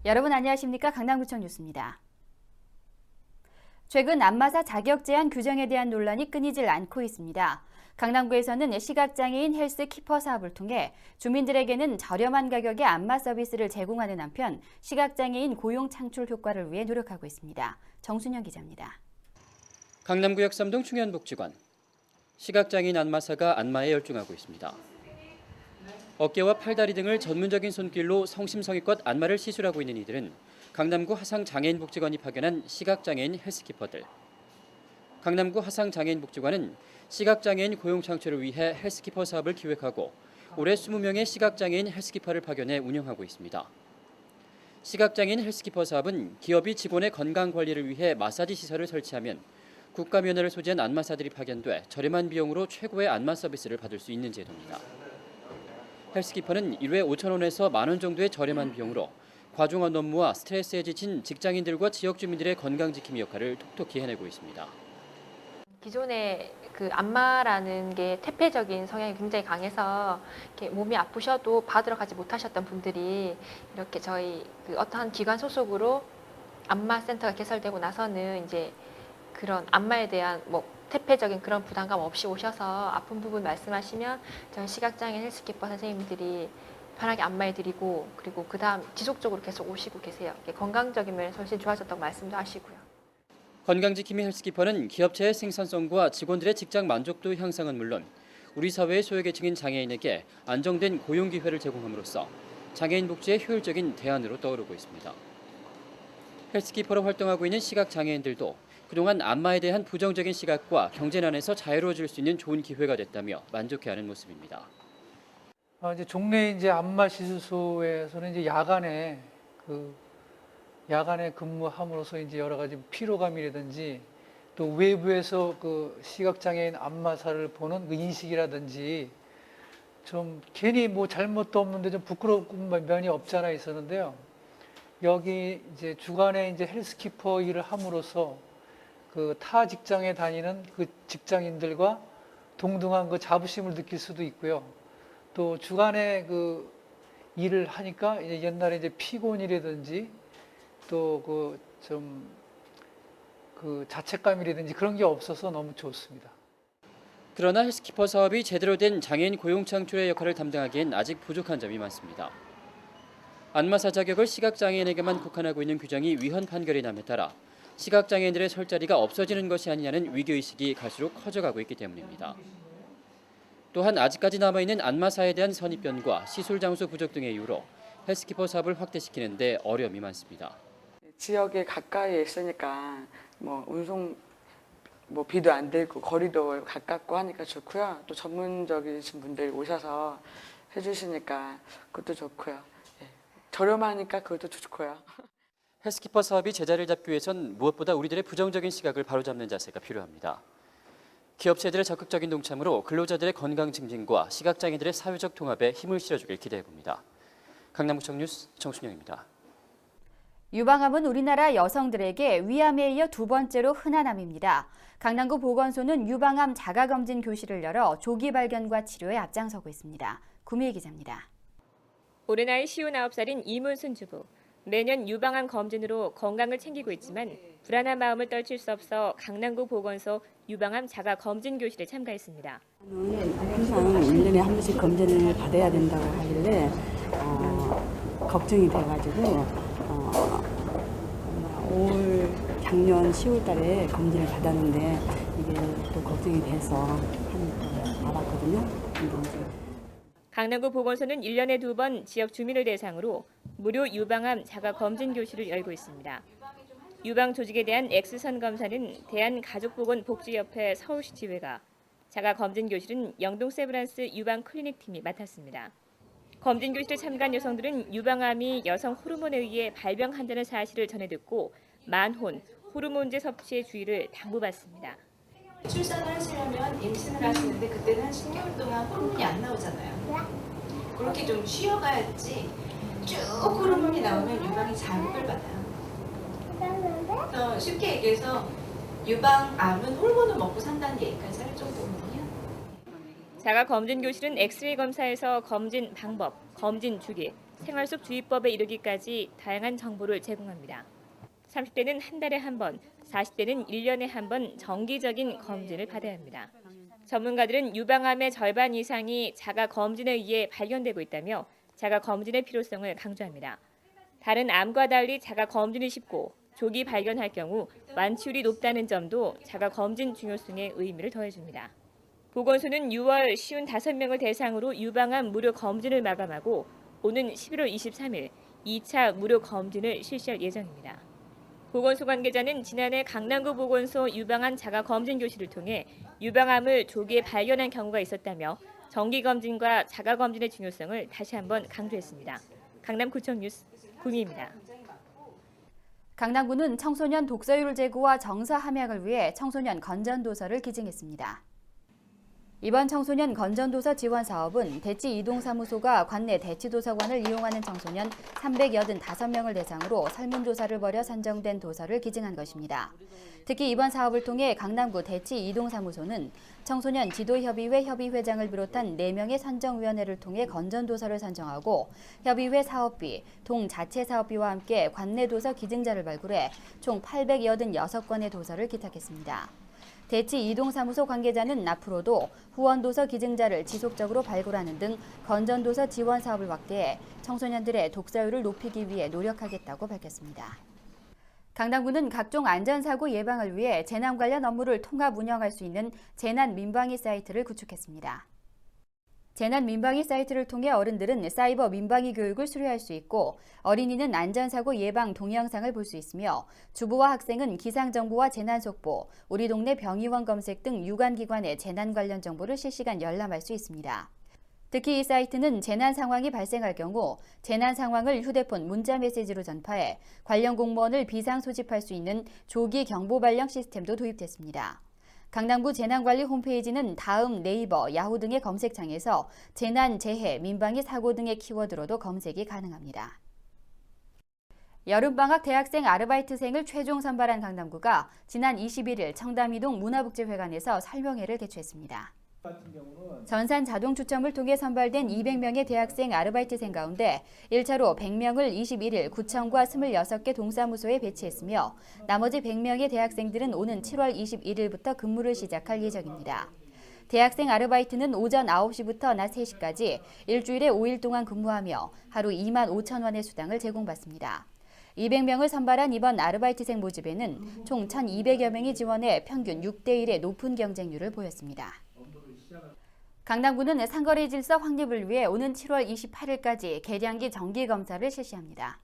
여러분 안녕하십니까? 강남구청 뉴스입니다. 최근 안마사 자격 제한 규정에 대한 논란이 끊이질 않고 있습니다. 강남구에서는 시각장애인 헬스키퍼 사업을 통해 주민들에게는 저렴한 가격의 안마 서비스를 제공하는 한편 시각장애인 고용 창출 효과를 위해 노력하고 있습니다. 정순영 기자입니다. 강남구역 3동 충현복지관. 시각장애인 안마사가 안마에 열중하고 있습니다. 어깨와 팔다리 등을 전문적인 손길로 성심성의껏 안마를 시술하고 있는 이들은 강남구 화상장애인복지관이 파견한 시각장애인 헬스키퍼들. 강남구 화상장애인복지관은 시각장애인 고용 창출을 위해 헬스키퍼 사업을 기획하고 올해 20명의 시각장애인 헬스키퍼를 파견해 운영하고 있습니다. 시각장애인 헬스키퍼 사업은 기업이 직원의 건강 관리를 위해 마사지 시설을 설치하면 국가 면허를 소지한 안마사들이 파견돼 저렴한 비용으로 최고의 안마 서비스를 받을 수 있는 제도입니다. 헬스키퍼는 1회 5,000원에서 만원 정도의 저렴한 비용으로 과중한 업무와 스트레스에 지친 직장인들과 지역 주민들의 건강지킴이 역할을 톡톡히 해내고 있습니다. 기존에 그 안마라는 게 퇴폐적인 성향이 굉장히 강해서 이렇게 몸이 아프셔도 받으러 가지 못하셨던 분들이 이렇게 저희 그 어떠한 기관 소속으로 안마 센터가 개설되고 나서는 이제 그런 안마에 대한 퇴폐적인 그런 부담감 없이 오셔서 아픈 부분 말씀하시면 저희 시각장애인 헬스키퍼 선생님들이 편하게 안마해드리고 그리고 그 다음 지속적으로 계속 오시고 계세요. 건강적인 면에서 훨씬 좋아졌다고 말씀도 하시고요. 건강지킴이 헬스키퍼는 기업체의 생산성과 직원들의 직장 만족도 향상은 물론 우리 사회의 소외계층인 장애인에게 안정된 고용 기회를 제공함으로써 장애인 복지의 효율적인 대안으로 떠오르고 있습니다. 헬스키퍼로 활동하고 있는 시각장애인들도 그동안 안마에 대한 부정적인 시각과 경제난에서 자유로워질 수 있는 좋은 기회가 됐다며 만족해하는 모습입니다. 이제 종래 안마 시술소에서는 야간에 근무함으로써 여러 가지 피로감이라든지 또 외부에서 그 시각장애인 안마사를 보는 그 인식이라든지 좀 괜히 잘못도 없는데 좀 부끄러운 면이 없지 않아 있었는데요. 여기 주간에 헬스키퍼 일을 함으로써 그 타 직장에 다니는 그 직장인들과 동등한 그 자부심을 느낄 수도 있고요. 또 주간에 그 일을 하니까 옛날에 피곤이라든지 또 그 자책감이라든지 그런 게 없어서 너무 좋습니다. 그러나 헬스키퍼 사업이 제대로 된 장애인 고용 창출의 역할을 담당하기엔 아직 부족한 점이 많습니다. 안마사 자격을 시각장애인에게만 국한하고 있는 규정이 위헌 판결이 남에 따라 시각장애인들의 설 자리가 없어지는 것이 아니냐는 위기의식이 갈수록 커져가고 있기 때문입니다. 또한 아직까지 남아있는 안마사에 대한 선입견과 시술 장소 부족 등의 이유로 헬스키퍼 사업을 확대시키는 데 어려움이 많습니다. 지역에 가까이에 있으니까 운송 비도 안 들고 거리도 가깝고 하니까 좋고요. 또 전문적이신 분들이 오셔서 해주시니까 그것도 좋고요. 예. 저렴하니까 그것도 좋고요. 헬스키퍼 사업이 제자리를 잡기 위해선 무엇보다 우리들의 부정적인 시각을 바로잡는 자세가 필요합니다. 기업체들의 적극적인 동참으로 근로자들의 건강 증진과 시각장애인들의 사회적 통합에 힘을 실어주길 기대해봅니다. 강남구청 뉴스 정순영입니다. 유방암은 우리나라 여성들에게 위암에 이어 두 번째로 흔한 암입니다. 강남구 보건소는 유방암 자가검진 교실을 열어 조기 발견과 치료에 앞장서고 있습니다. 구미애 기자입니다. 올해 나이 59살인 이문순 주부. 매년 유방암 검진으로 건강을 챙기고 있지만 불안한 마음을 떨칠 수 없어 강남구 보건소 유방암 자가검진 교실에 참가했습니다. 항상 1년에 한 번씩 검진을 받아야 된다고 하길래 걱정이 돼가지고 작년 10월 달에 검진을 받았는데 이게 또 걱정이 돼서 받았거든요. 강남구 보건소는 1년에 2번 지역 주민을 대상으로 무료 유방암 자가검진 교실을 열고 있습니다. 유방 조직에 대한 X선 검사는 대한가족보건복지협회 서울시 지회가, 자가검진 교실은 영동 세브란스 유방 클리닉 팀이 맡았습니다. 검진 교실에 참가한 여성들은 유방암이 여성 호르몬에 의해 발병한다는 사실을 전해 듣고 만혼, 호르몬제 섭취의 주의를 당부받습니다. 출산을 하시려면 임신을 하시는데 그때는 한 10개월 동안 호르몬이 안 나오잖아요. 그렇게 좀 쉬어가야지 쭉 호르몬이 나오면 유방이 자극을 받아요. 그래서 쉽게 얘기해서 유방암은 호르몬을 먹고 산다는 얘기까지 할 정도거든요. 자가검진 교실은 엑스레이 검사에서 검진 방법, 검진 주기, 생활 속 주의법에 이르기까지 다양한 정보를 제공합니다. 30대는 한 달에 한 번, 40대는 1년에 한 번 정기적인 검진을 받아야 합니다. 전문가들은 유방암의 절반 이상이 자가 검진에 의해 발견되고 있다며 자가 검진의 필요성을 강조합니다. 다른 암과 달리 자가 검진이 쉽고 조기 발견할 경우 완치율이 높다는 점도 자가 검진 중요성에 의미를 더해줍니다. 보건소는 6월 55명을 대상으로 유방암 무료 검진을 마감하고 오는 11월 23일 2차 무료 검진을 실시할 예정입니다. 보건소 관계자는 지난해 강남구 보건소 유방암 자가검진교실을 통해 유방암을 조기에 발견한 경우가 있었다며 정기검진과 자가검진의 중요성을 다시 한번 강조했습니다. 강남구청 뉴스 구미입니다. 강남구는 청소년 독서율 제고와 정서 함양을 위해 청소년 건전도서를 기증했습니다. 이번 청소년 건전도서 지원 사업은 대치 이동사무소가 관내 대치도서관을 이용하는 청소년 385명을 대상으로 설문조사를 벌여 선정된 도서를 기증한 것입니다. 특히 이번 사업을 통해 강남구 대치 이동사무소는 청소년 지도협의회 협의회장을 비롯한 4명의 선정위원회를 통해 건전도서를 선정하고 협의회 사업비, 동 자체 사업비와 함께 관내 도서 기증자를 발굴해 총 886건의 도서를 기탁했습니다. 대치 이동사무소 관계자는 앞으로도 후원도서 기증자를 지속적으로 발굴하는 등 건전도서 지원 사업을 확대해 청소년들의 독서율을 높이기 위해 노력하겠다고 밝혔습니다. 강남구는 각종 안전사고 예방을 위해 재난 관련 업무를 통합 운영할 수 있는 재난 민방위 사이트를 구축했습니다. 재난 민방위 사이트를 통해 어른들은 사이버 민방위 교육을 수료할 수 있고 어린이는 안전사고 예방 동영상을 볼 수 있으며 주부와 학생은 기상정보와 재난속보, 우리 동네 병의원 검색 등 유관기관의 재난 관련 정보를 실시간 열람할 수 있습니다. 특히 이 사이트는 재난 상황이 발생할 경우 재난 상황을 휴대폰 문자 메시지로 전파해 관련 공무원을 비상 소집할 수 있는 조기 경보 발령 시스템도 도입됐습니다. 강남구 재난관리 홈페이지는 다음, 네이버, 야후 등의 검색창에서 재난, 재해, 민방위 사고 등의 키워드로도 검색이 가능합니다. 여름방학 대학생 아르바이트생을 최종 선발한 강남구가 지난 21일 청담이동 문화복지회관에서 설명회를 개최했습니다. 전산 자동 추첨을 통해 선발된 200명의 대학생 아르바이트생 가운데 1차로 100명을 21일 구청과 26개 동사무소에 배치했으며 나머지 100명의 대학생들은 오는 7월 21일부터 근무를 시작할 예정입니다. 대학생 아르바이트는 오전 9시부터 낮 3시까지 일주일에 5일 동안 근무하며 하루 2만 5천 원의 수당을 제공받습니다. 200명을 선발한 이번 아르바이트생 모집에는 총 1,200여 명이 지원해 평균 6대1의 높은 경쟁률을 보였습니다. 강남구는 상거래 질서 확립을 위해 오는 7월 28일까지 계량기 정기검사를 실시합니다.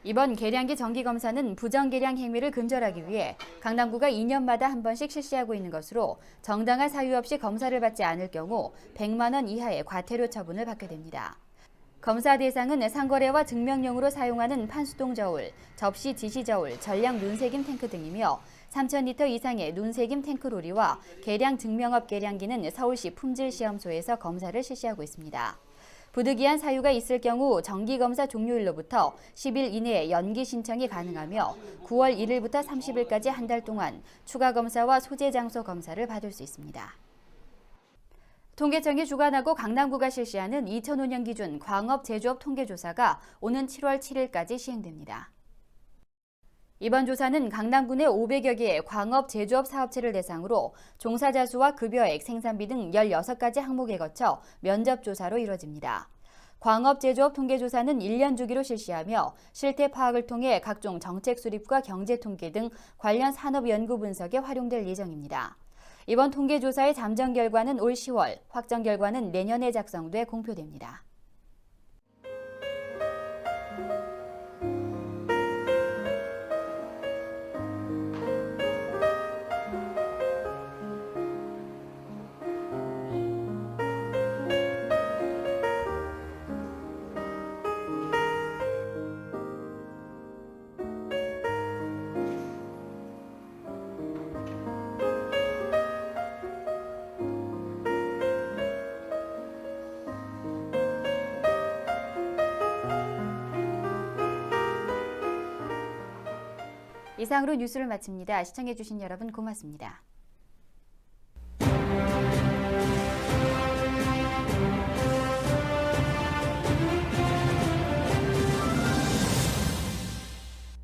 이번 계량기 정기검사는 부정계량 행위를 근절하기 위해 강남구가 2년마다 한 번씩 실시하고 있는 것으로 정당한 사유 없이 검사를 받지 않을 경우 100만 원 이하의 과태료 처분을 받게 됩니다. 검사 대상은 상거래와 증명용으로 사용하는 판수동 저울, 접시 지시 저울, 전량 눈새김 탱크 등이며 3,000리터 이상의 눈새김 탱크로리와 계량 증명업 계량기는 서울시 품질시험소에서 검사를 실시하고 있습니다. 부득이한 사유가 있을 경우 정기검사 종료일로부터 10일 이내에 연기 신청이 가능하며 9월 1일부터 30일까지 한 달 동안 추가 검사와 소재 장소 검사를 받을 수 있습니다. 통계청이 주관하고 강남구가 실시하는 2005년 기준 광업 제조업 통계조사가 오는 7월 7일까지 시행됩니다. 이번 조사는 강남구 내 500여 개의 광업 제조업 사업체를 대상으로 종사자 수와 급여액, 생산비 등 16가지 항목에 거쳐 면접 조사로 이뤄집니다. 광업 제조업 통계조사는 1년 주기로 실시하며 실태 파악을 통해 각종 정책 수립과 경제 통계 등 관련 산업 연구 분석에 활용될 예정입니다. 이번 통계조사의 잠정 결과는 올 10월, 확정 결과는 내년에 작성돼 공표됩니다. 이상으로 뉴스를 마칩니다. 시청해주신 여러분 고맙습니다.